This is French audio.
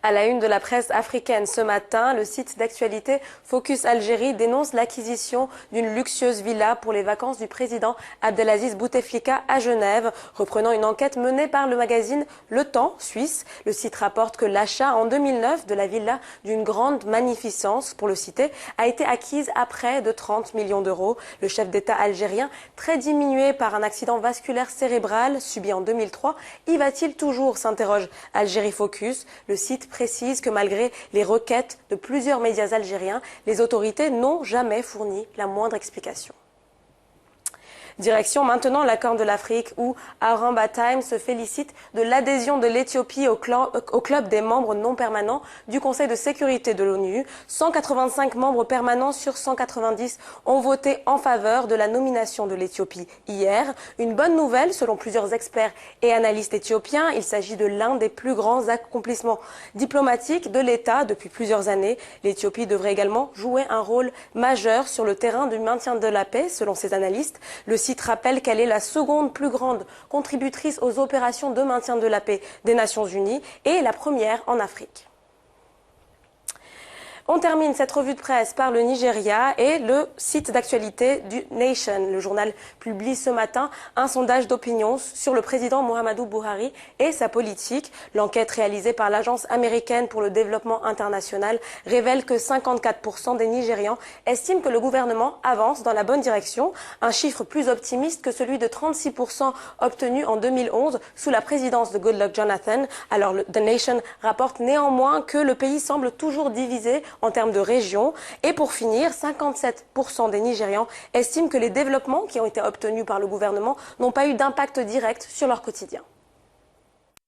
À la une de la presse africaine ce matin, le site d'actualité Focus Algérie dénonce l'acquisition d'une luxueuse villa pour les vacances du président Abdelaziz Bouteflika à Genève. Reprenant une enquête menée par le magazine Le Temps suisse, le site rapporte que l'achat en 2009 de la villa d'une grande magnificence, pour le citer, a été acquise à près de 30 millions d'euros. Le chef d'État algérien, très diminué par un accident vasculaire cérébral subi en 2003, y va-t-il toujours, s'interroge Algérie Focus. Le site précise que malgré les requêtes de plusieurs médias algériens, les autorités n'ont jamais fourni la moindre explication. Direction maintenant la Corne de l'Afrique où Aramba Times se félicite de l'adhésion de l'Éthiopie au club des membres non permanents du Conseil de sécurité de l'ONU. 185 membres permanents sur 190 ont voté en faveur de la nomination de l'Éthiopie hier. Une bonne nouvelle selon plusieurs experts et analystes éthiopiens. Il s'agit de l'un des plus grands accomplissements diplomatiques de l'État depuis plusieurs années. L'Éthiopie devrait également jouer un rôle majeur sur le terrain du maintien de la paix selon ces analystes. Le site rappelle qu'elle est la seconde plus grande contributrice aux opérations de maintien de la paix des Nations Unies et la première en Afrique. On termine cette revue de presse par le Nigeria et le site d'actualité du Nation. Le journal publie ce matin un sondage d'opinion sur le président Muhammadu Buhari et sa politique. L'enquête réalisée par l'Agence américaine pour le développement international révèle que 54% des Nigérians estiment que le gouvernement avance dans la bonne direction, un chiffre plus optimiste que celui de 36% obtenu en 2011 sous la présidence de Goodluck Jonathan. Alors The Nation rapporte néanmoins que le pays semble toujours divisé en termes de région. Et pour finir, 57% des Nigérians estiment que les développements qui ont été obtenus par le gouvernement n'ont pas eu d'impact direct sur leur quotidien.